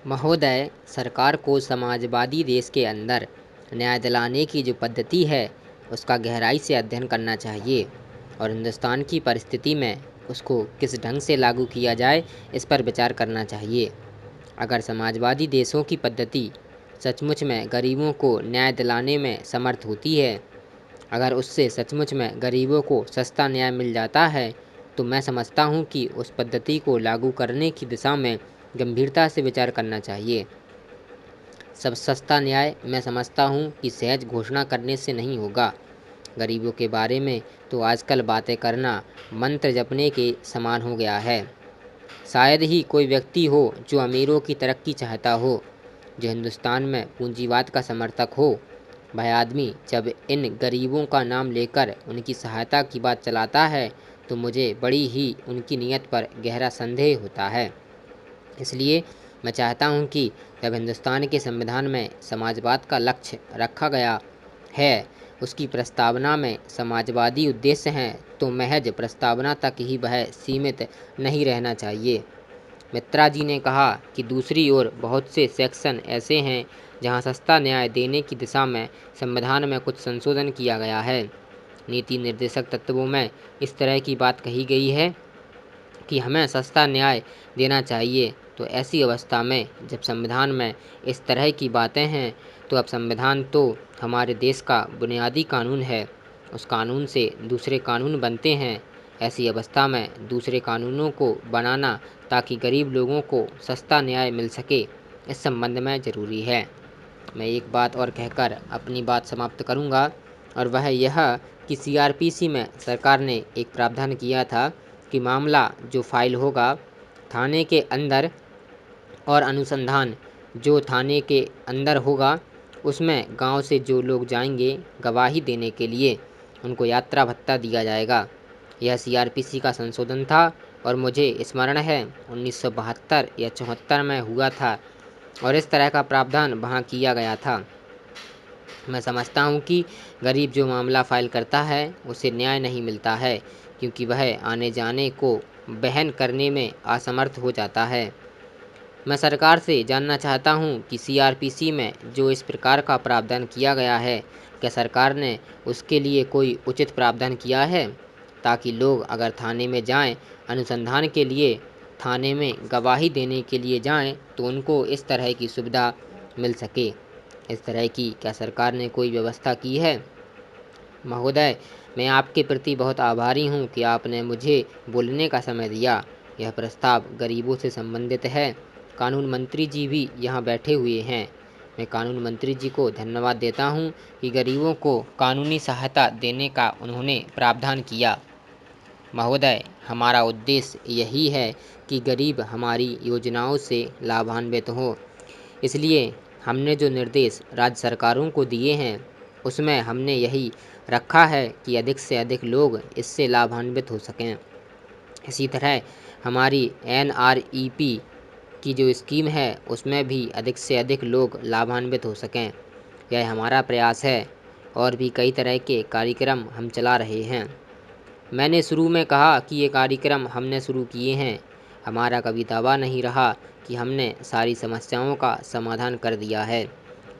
महोदय, सरकार को समाजवादी देश के अंदर न्याय दिलाने की जो पद्धति है उसका गहराई से अध्ययन करना चाहिए और हिंदुस्तान की परिस्थिति में उसको किस ढंग से लागू किया जाए इस पर विचार करना चाहिए। अगर समाजवादी देशों की पद्धति सचमुच में गरीबों को न्याय दिलाने में समर्थ होती है, अगर उससे सचमुच में गरीबों को सस्ता न्याय मिल जाता है, तो मैं समझता हूँ कि उस पद्धति को लागू करने की दिशा में गंभीरता से विचार करना चाहिए। सब सस्ता न्याय मैं समझता हूँ कि सहज घोषणा करने से नहीं होगा। गरीबों के बारे में तो आजकल बातें करना मंत्र जपने के समान हो गया है। शायद ही कोई व्यक्ति हो जो अमीरों की तरक्की चाहता हो, जो हिंदुस्तान में पूंजीवाद का समर्थक हो। वह आदमी जब इन गरीबों का नाम लेकर उनकी सहायता की बात चलाता है तो मुझे बड़ी ही उनकी नीयत पर गहरा संदेह होता है। इसलिए मैं चाहता हूं कि जब हिंदुस्तान के संविधान में समाजवाद का लक्ष्य रखा गया है, उसकी प्रस्तावना में समाजवादी उद्देश्य हैं, तो महज प्रस्तावना तक ही वह सीमित नहीं रहना चाहिए। मित्रा जी ने कहा कि दूसरी ओर बहुत से सेक्शन ऐसे हैं जहां सस्ता न्याय देने की दिशा में संविधान में कुछ संशोधन किया गया है। नीति निर्देशक तत्वों में इस तरह की बात कही गई है कि हमें सस्ता न्याय देना चाहिए। तो ऐसी अवस्था में जब संविधान में इस तरह की बातें हैं, तो अब संविधान तो हमारे देश का बुनियादी कानून है। उस कानून से दूसरे कानून बनते हैं। ऐसी अवस्था में दूसरे कानूनों को बनाना ताकि गरीब लोगों को सस्ता न्याय मिल सके, इस संबंध में ज़रूरी है। मैं एक बात और कहकर अपनी बात समाप्त करूंगा, और वह यह कि सीआरपीसी में सरकार ने एक प्रावधान किया था कि मामला जो फाइल होगा थाने के अंदर, और अनुसंधान जो थाने के अंदर होगा, उसमें गांव से जो लोग जाएंगे गवाही देने के लिए, उनको यात्रा भत्ता दिया जाएगा। यह सीआरपीसी का संशोधन था और मुझे स्मरण है 1972 या 74 में हुआ था और इस तरह का प्रावधान वहाँ किया गया था। मैं समझता हूँ कि गरीब जो मामला फाइल करता है उसे न्याय नहीं मिलता है, क्योंकि वह आने जाने को वहन करने में असमर्थ हो जाता है। मैं सरकार से जानना चाहता हूँ कि सीआरपीसी में जो इस प्रकार का प्रावधान किया गया है, क्या सरकार ने उसके लिए कोई उचित प्रावधान किया है, ताकि लोग अगर थाने में जाएं अनुसंधान के लिए, थाने में गवाही देने के लिए जाएं, तो उनको इस तरह की सुविधा मिल सके। इस तरह की क्या सरकार ने कोई व्यवस्था की है? महोदय, मैं आपके प्रति बहुत आभारी हूँ कि आपने मुझे बोलने का समय दिया। यह प्रस्ताव गरीबों से संबंधित है। कानून मंत्री जी भी यहाँ बैठे हुए हैं। मैं कानून मंत्री जी को धन्यवाद देता हूँ कि गरीबों को कानूनी सहायता देने का उन्होंने प्रावधान किया। महोदय, हमारा उद्देश्य यही है कि गरीब हमारी योजनाओं से लाभान्वित हों। इसलिए हमने जो निर्देश राज्य सरकारों को दिए हैं, उसमें हमने यही रखा है कि अधिक से अधिक लोग इससे लाभान्वित हो सकें। इसी तरह हमारी एनआरईपी की जो स्कीम है, उसमें भी अधिक से अधिक लोग लाभान्वित हो सकें। यह हमारा प्रयास है। और भी कई तरह के कार्यक्रम हम चला रहे हैं। मैंने शुरू में कहा कि ये कार्यक्रम हमने शुरू किए हैं। हमारा कभी दावा नहीं रहा कि हमने सारी समस्याओं का समाधान कर दिया है,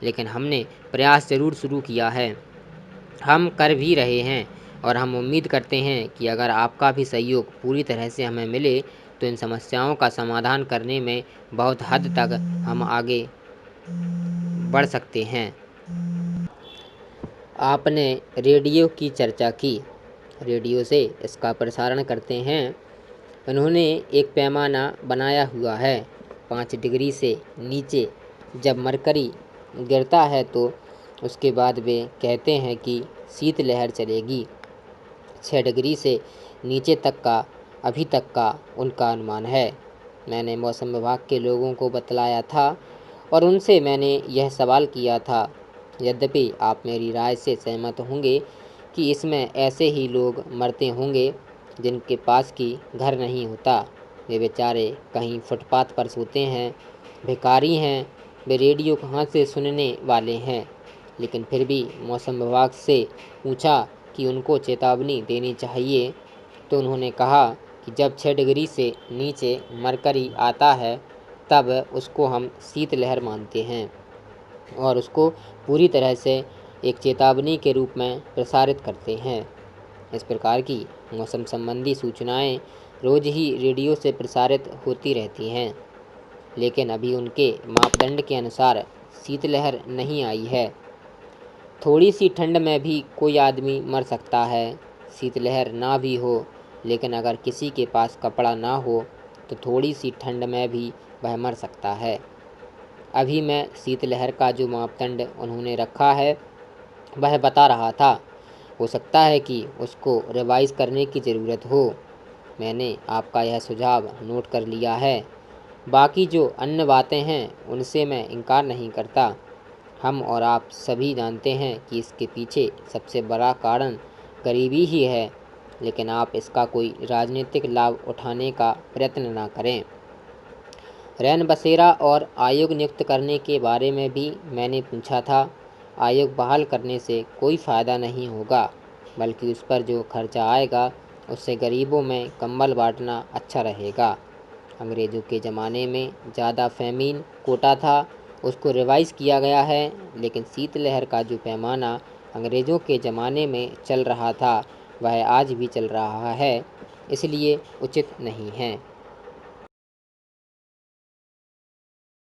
लेकिन हमने प्रयास ज़रूर शुरू किया है। हम कर भी रहे हैं और हम उम्मीद करते हैं कि अगर आपका भी सहयोग पूरी तरह से हमें मिले, तो इन समस्याओं का समाधान करने में बहुत हद तक हम आगे बढ़ सकते हैं। आपने रेडियो की चर्चा की। रेडियो से इसका प्रसारण करते हैं। उन्होंने एक पैमाना बनाया हुआ है। 5 डिग्री से नीचे जब मरकरी गिरता है तो उसके बाद वे कहते हैं कि शीतलहर चलेगी। 6 डिग्री से नीचे तक का अभी तक का उनका अनुमान है। मैंने मौसम विभाग के लोगों को बतलाया था और उनसे मैंने यह सवाल किया था। यद्यपि आप मेरी राय से सहमत होंगे कि इसमें ऐसे ही लोग मरते होंगे जिनके पास की घर नहीं होता। वे बेचारे कहीं फुटपाथ पर सोते हैं, भिखारी हैं, वे रेडियो कहाँ से सुनने वाले हैं। लेकिन फिर भी मौसम विभाग से पूछा कि उनको चेतावनी देनी चाहिए, तो उन्होंने कहा कि जब 6 डिग्री से नीचे मरकरी आता है तब उसको हम शीतलहर मानते हैं और उसको पूरी तरह से एक चेतावनी के रूप में प्रसारित करते हैं। इस प्रकार की मौसम संबंधी सूचनाएं रोज ही रेडियो से प्रसारित होती रहती हैं, लेकिन अभी उनके मापदंड के अनुसार शीतलहर नहीं आई है। थोड़ी सी ठंड में भी कोई आदमी मर सकता है, शीतलहर ना भी हो, लेकिन अगर किसी के पास कपड़ा ना हो तो थोड़ी सी ठंड में भी वह मर सकता है। अभी मैं शीतलहर का जो मापदंड उन्होंने रखा है वह बता रहा था। हो सकता है कि उसको रिवाइज़ करने की ज़रूरत हो। मैंने आपका यह सुझाव नोट कर लिया है। बाकी जो अन्य बातें हैं उनसे मैं इनकार नहीं करता। हम और आप सभी जानते हैं कि इसके पीछे सबसे बड़ा कारण गरीबी ही है, लेकिन आप इसका कोई राजनीतिक लाभ उठाने का प्रयत्न ना करें। रैन बसेरा और आयोग नियुक्त करने के बारे में भी मैंने पूछा था। आयोग बहाल करने से कोई फ़ायदा नहीं होगा, बल्कि उस पर जो खर्चा आएगा उससे गरीबों में कंबल बांटना अच्छा रहेगा। अंग्रेज़ों के ज़माने में ज़्यादा फेमीन कोटा था, उसको रिवाइज़ किया गया है, लेकिन शीतलहर का जो पैमाना अंग्रेज़ों के ज़माने में चल रहा था वह आज भी चल रहा है, इसलिए उचित नहीं है।